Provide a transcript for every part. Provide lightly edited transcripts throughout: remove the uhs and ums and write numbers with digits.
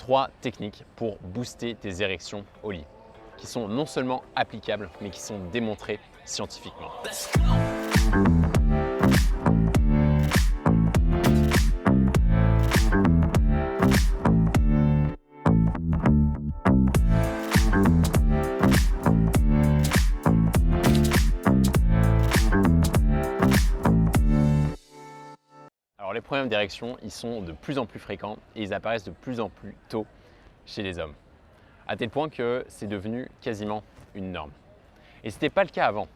3 techniques pour booster tes érections au lit, qui sont non seulement applicables, mais qui sont démontrées scientifiquement. Alors les problèmes d'érection, ils sont de plus en plus fréquents et ils apparaissent de plus en plus tôt chez les hommes, à tel point que c'est devenu quasiment une norme. Et ce n'était pas le cas avant.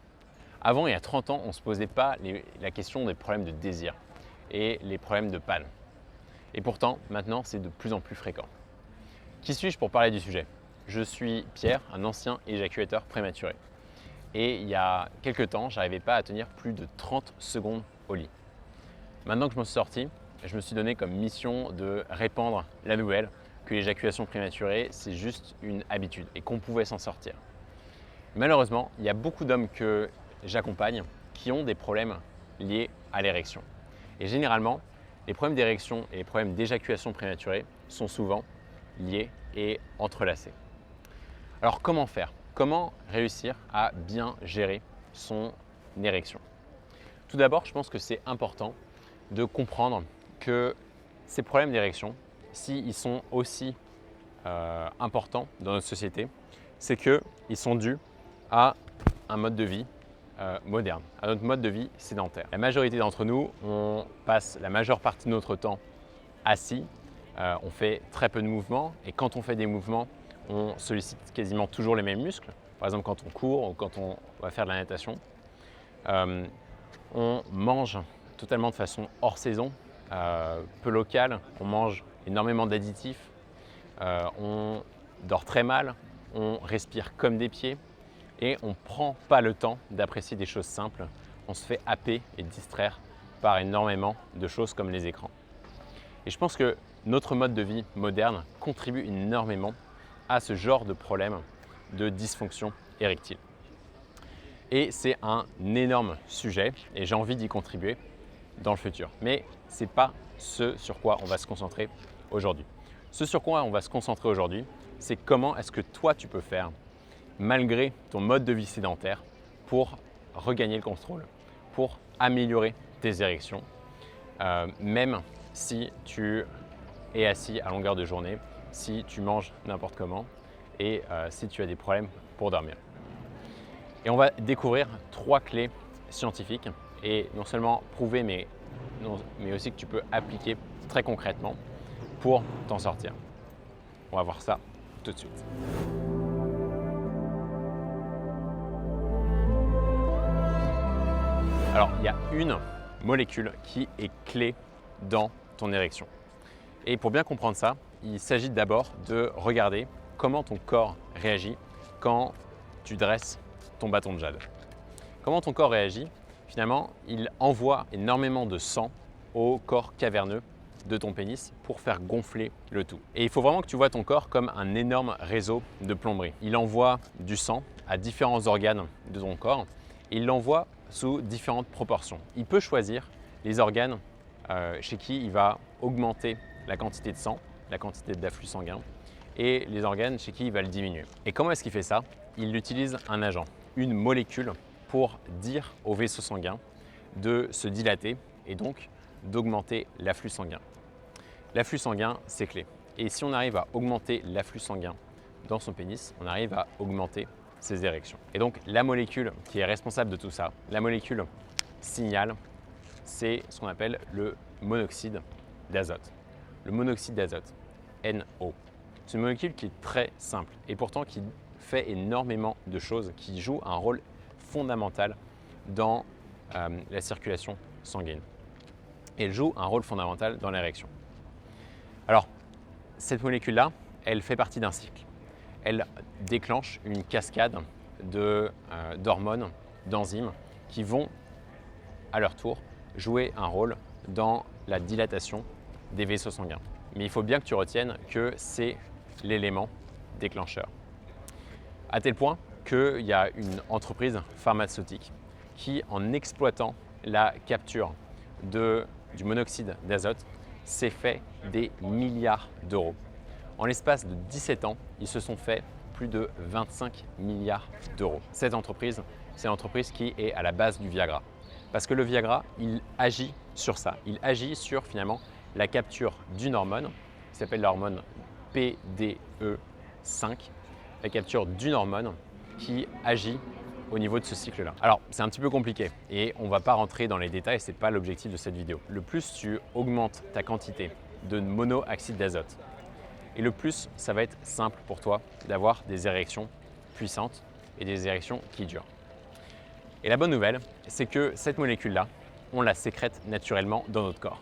Avant, il y a 30 ans, on ne se posait pas la question des problèmes de désir et les problèmes de panne. Et pourtant, maintenant, c'est de plus en plus fréquent. Qui suis-je pour parler du sujet? Je suis Pierre, un ancien éjaculateur prématuré. Et il y a quelques temps, je n'arrivais pas à tenir plus de 30 secondes au lit. Maintenant que je m'en suis sorti, je me suis donné comme mission de répandre la nouvelle que l'éjaculation prématurée, c'est juste une habitude et qu'on pouvait s'en sortir. Malheureusement, il y a beaucoup d'hommes que j'accompagne qui ont des problèmes liés à l'érection. Et généralement, les problèmes d'érection et les problèmes d'éjaculation prématurée sont souvent liés et entrelacés. Alors comment faire? Comment réussir à bien gérer son érection? Tout d'abord, je pense que c'est important de comprendre que ces problèmes d'érection, s'ils sont aussi importants dans notre société, c'est qu'ils sont dus à un mode de vie moderne, à notre mode de vie sédentaire. La majorité d'entre nous, on passe la majeure partie de notre temps assis, on fait très peu de mouvements et quand on fait des mouvements, on sollicite quasiment toujours les mêmes muscles. Par exemple, quand on court ou quand on va faire de la natation. On mange totalement de façon hors saison, peu locale, on mange énormément d'additifs, on dort très mal, on respire comme des pieds et on ne prend pas le temps d'apprécier des choses simples. On se fait happer et distraire par énormément de choses comme les écrans. Et je pense que notre mode de vie moderne contribue énormément à ce genre de problème de dysfonction érectile. Et c'est un énorme sujet et j'ai envie d'y contribuer dans le futur. Mais ce n'est pas ce sur quoi on va se concentrer aujourd'hui. Ce sur quoi on va se concentrer aujourd'hui, c'est comment est-ce que toi tu peux faire malgré ton mode de vie sédentaire pour regagner le contrôle, pour améliorer tes érections, même si tu es assis à longueur de journée, si tu manges n'importe comment et si tu as des problèmes pour dormir. Et on va découvrir 3 clés scientifiques et non seulement prouver, mais aussi que tu peux appliquer très concrètement pour t'en sortir. On va voir ça tout de suite. Alors, il y a une molécule qui est clé dans ton érection. Et pour bien comprendre ça, il s'agit d'abord de regarder comment ton corps réagit quand tu dresses ton bâton de jade. Comment ton corps réagit? Finalement, il envoie énormément de sang au corps caverneux de ton pénis pour faire gonfler le tout. Et il faut vraiment que tu vois ton corps comme un énorme réseau de plomberie. Il envoie du sang à différents organes de ton corps et il l'envoie sous différentes proportions. Il peut choisir les organes chez qui il va augmenter la quantité de sang, la quantité d'afflux sanguin, et les organes chez qui il va le diminuer. Et comment est-ce qu'il fait ça? Il utilise un agent, une molécule pour dire au vaisseau sanguin de se dilater et donc d'augmenter l'afflux sanguin. L'afflux sanguin, c'est clé. Et si on arrive à augmenter l'afflux sanguin dans son pénis, on arrive à augmenter ses érections. Et donc la molécule qui est responsable de tout ça, la molécule signal, c'est ce qu'on appelle le monoxyde d'azote. Le monoxyde d'azote, NO. C'est une molécule qui est très simple et pourtant qui fait énormément de choses, qui joue un rôle fondamental dans la circulation sanguine. Et elle joue un rôle fondamental dans l'érection. Alors, cette molécule-là, elle fait partie d'un cycle. Elle déclenche une cascade d'hormones, d'enzymes qui vont, à leur tour, jouer un rôle dans la dilatation des vaisseaux sanguins. Mais il faut bien que tu retiennes que c'est l'élément déclencheur. À tel point qu'il y a une entreprise pharmaceutique qui, en exploitant la capture du monoxyde d'azote, s'est fait des milliards d'euros En l'espace de 17 ans, ils se sont fait plus de 25 milliards d'euros. Cette entreprise, c'est l'entreprise qui est à la base du Viagra. Parce que le Viagra, il agit sur ça. Il agit sur finalement la capture d'une hormone, qui s'appelle l'hormone PDE5, la capture d'une hormone qui agit au niveau de ce cycle-là. Alors, c'est un petit peu compliqué et on ne va pas rentrer dans les détails, ce n'est pas l'objectif de cette vidéo. Le plus tu augmentes ta quantité de monoxyde d'azote, et le plus ça va être simple pour toi d'avoir des érections puissantes et des érections qui durent. Et la bonne nouvelle, c'est que cette molécule-là, on la sécrète naturellement dans notre corps.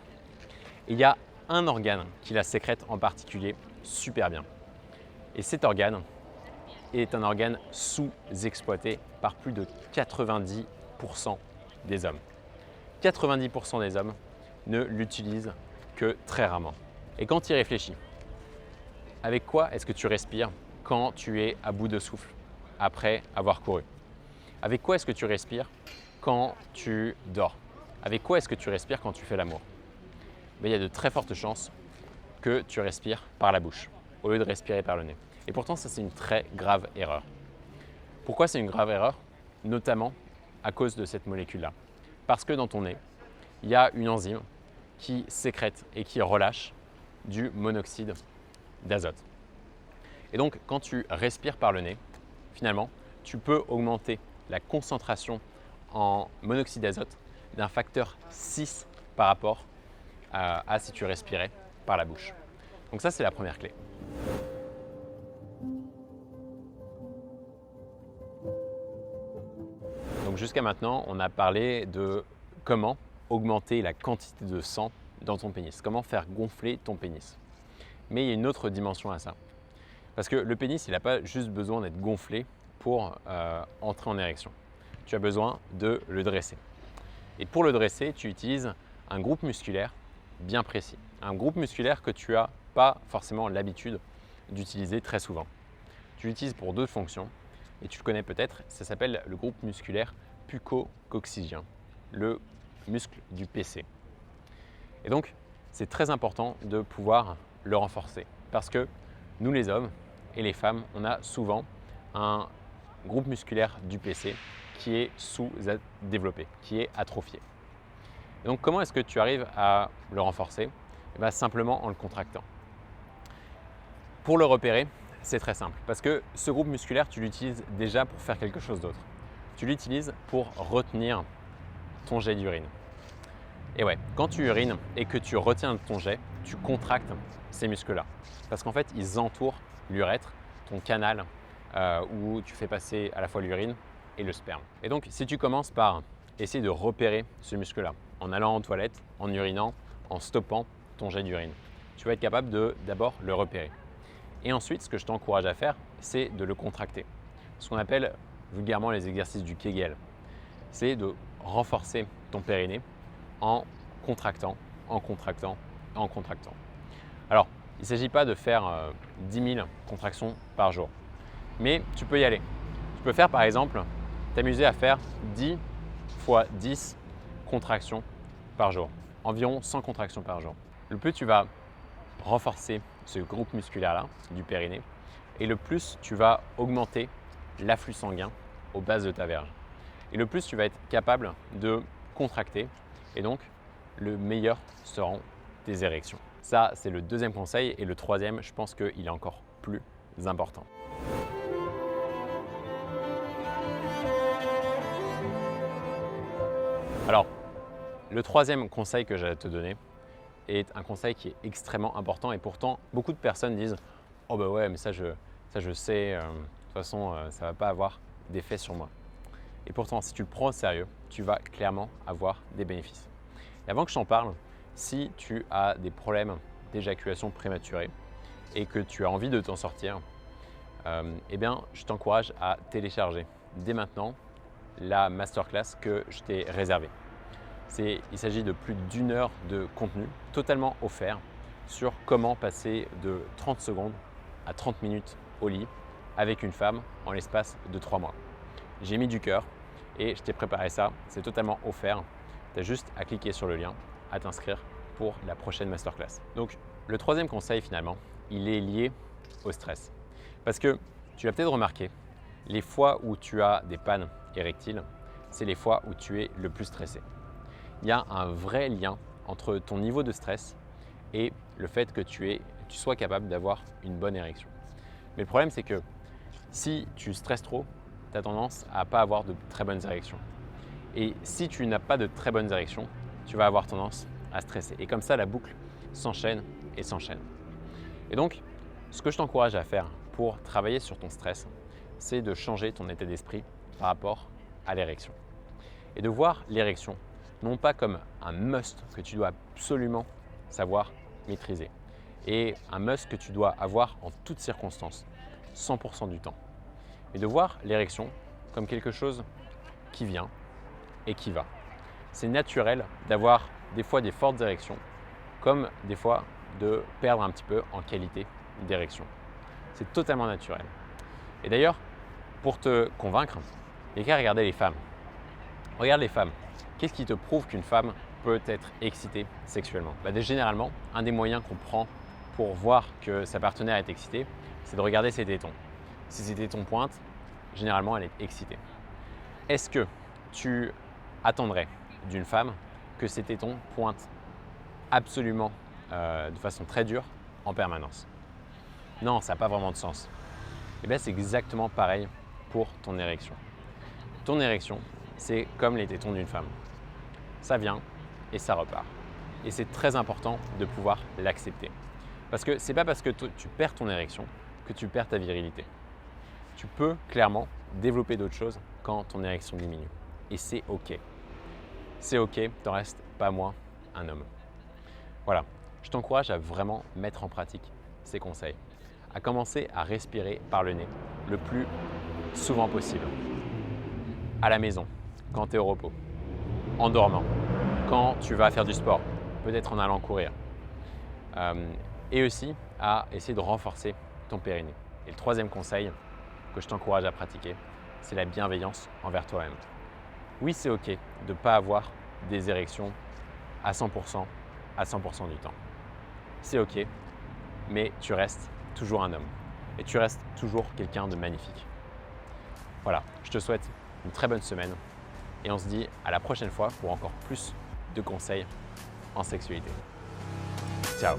Et il y a un organe qui la sécrète en particulier super bien. Et cet organe est un organe sous-exploité par plus de 90% des hommes. 90% des hommes ne l'utilisent que très rarement. Et quand tu y réfléchis, avec quoi est-ce que tu respires quand tu es à bout de souffle après avoir couru? Avec quoi est-ce que tu respires quand tu dors? Avec quoi est-ce que tu respires quand tu fais l'amour? Il y a de très fortes chances que tu respires par la bouche au lieu de respirer par le nez. Et pourtant, ça, c'est une très grave erreur. Pourquoi c'est une grave erreur? Notamment à cause de cette molécule-là. Parce que dans ton nez, il y a une enzyme qui sécrète et qui relâche du monoxyde d'azote. Et donc, quand tu respires par le nez, finalement, tu peux augmenter la concentration en monoxyde d'azote d'un facteur 6 par rapport à si tu respirais par la bouche. Donc ça, c'est la première clé. Donc jusqu'à maintenant, on a parlé de comment augmenter la quantité de sang dans ton pénis, comment faire gonfler ton pénis. Mais il y a une autre dimension à ça. Parce que le pénis, il n'a pas juste besoin d'être gonflé pour entrer en érection. Tu as besoin de le dresser. Et pour le dresser, tu utilises un groupe musculaire bien précis. Un groupe musculaire que tu n'as pas forcément l'habitude d'utiliser très souvent. Tu l'utilises pour deux fonctions. Et tu le connais peut-être, ça s'appelle le groupe musculaire puco-coccygien, le muscle du PC. Et donc, c'est très important de pouvoir le renforcer parce que nous les hommes et les femmes, on a souvent un groupe musculaire du PC qui est sous-développé, qui est atrophié. Et donc, comment est-ce que tu arrives à le renforcer? Simplement en le contractant. Pour le repérer, c'est très simple parce que ce groupe musculaire, tu l'utilises déjà pour faire quelque chose d'autre. Tu l'utilises pour retenir ton jet d'urine. Et ouais, quand tu urines et que tu retiens ton jet, tu contractes ces muscles-là parce qu'en fait, ils entourent l'urètre, ton canal où tu fais passer à la fois l'urine et le sperme. Et donc, si tu commences par essayer de repérer ce muscle-là en allant aux toilettes, en urinant, en stoppant ton jet d'urine, tu vas être capable de d'abord le repérer. Et ensuite, ce que je t'encourage à faire, c'est de le contracter. Ce qu'on appelle vulgairement les exercices du Kegel. C'est de renforcer ton périnée en contractant, en contractant, en contractant. Alors, il ne s'agit pas de faire 10 000 contractions par jour, mais tu peux y aller. Tu peux faire par exemple, t'amuser à faire 10 fois 10 contractions par jour, environ 100 contractions par jour. Le plus tu vas renforcer ce groupe musculaire-là du périnée et le plus tu vas augmenter l'afflux sanguin aux bases de ta verge. Et le plus tu vas être capable de contracter et donc le meilleur seront tes érections. Ça, c'est le deuxième conseil et le troisième, je pense qu'il est encore plus important. Alors, le troisième conseil que j'ai à te donner est un conseil qui est extrêmement important et pourtant beaucoup de personnes disent « Oh bah ouais, mais ça je sais, de toute façon ça ne va pas avoir d'effet sur moi ». Et pourtant, si tu le prends au sérieux, tu vas clairement avoir des bénéfices. Et avant que je t'en parle, si tu as des problèmes d'éjaculation prématurée et que tu as envie de t'en sortir, eh bien, je t'encourage à télécharger dès maintenant la masterclass que je t'ai réservée. Il s'agit de plus d'1 heure de contenu totalement offert sur comment passer de 30 secondes à 30 minutes au lit avec une femme en l'espace de 3 mois. J'ai mis du cœur et je t'ai préparé ça, c'est totalement offert. Tu as juste à cliquer sur le lien, à t'inscrire pour la prochaine masterclass. Donc le troisième conseil finalement, il est lié au stress. Parce que tu l'as peut-être remarqué, les fois où tu as des pannes érectiles, c'est les fois où tu es le plus stressé. Il y a un vrai lien entre ton niveau de stress et le fait que tu sois capable d'avoir une bonne érection. Mais le problème, c'est que si tu stresses trop, tu as tendance à ne pas avoir de très bonnes érections. Et si tu n'as pas de très bonnes érections, tu vas avoir tendance à stresser. Et comme ça, la boucle s'enchaîne et s'enchaîne. Et donc, ce que je t'encourage à faire pour travailler sur ton stress, c'est de changer ton état d'esprit par rapport à l'érection. Et de voir l'érection non pas comme un must que tu dois absolument savoir maîtriser et un must que tu dois avoir en toutes circonstances, 100% du temps. Mais de voir l'érection comme quelque chose qui vient et qui va. C'est naturel d'avoir des fois des fortes érections, comme des fois de perdre un petit peu en qualité d'érection. C'est totalement naturel. Et d'ailleurs, pour te convaincre, il n'y a qu'à regarder les femmes. Regarde les femmes. Qu'est-ce qui te prouve qu'une femme peut être excitée sexuellement? Généralement, un des moyens qu'on prend pour voir que sa partenaire est excitée, c'est de regarder ses tétons. Si ses tétons pointent, généralement, elle est excitée. Est-ce que tu attendrais d'une femme que ses tétons pointent absolument de façon très dure en permanence? Non, ça n'a pas vraiment de sens. Et bien, c'est exactement pareil pour ton érection. Ton érection, c'est comme les tétons d'une femme. Ça vient et ça repart. Et c'est très important de pouvoir l'accepter. Parce que ce n'est pas parce que tu perds ton érection que tu perds ta virilité. Tu peux clairement développer d'autres choses quand ton érection diminue. Et c'est OK. C'est OK, t'en restes pas moins un homme. Voilà, je t'encourage à vraiment mettre en pratique ces conseils. À commencer à respirer par le nez le plus souvent possible. À la maison, quand tu es au repos. En dormant, quand tu vas faire du sport, peut-être en allant courir. Et aussi à essayer de renforcer ton périnée. Et le troisième conseil que je t'encourage à pratiquer, c'est la bienveillance envers toi-même. Oui, c'est OK de ne pas avoir des érections à 100% du temps. C'est OK, mais tu restes toujours un homme et tu restes toujours quelqu'un de magnifique. Voilà, je te souhaite une très bonne semaine et on se dit à la prochaine fois pour encore plus de conseils en sexualité. Ciao!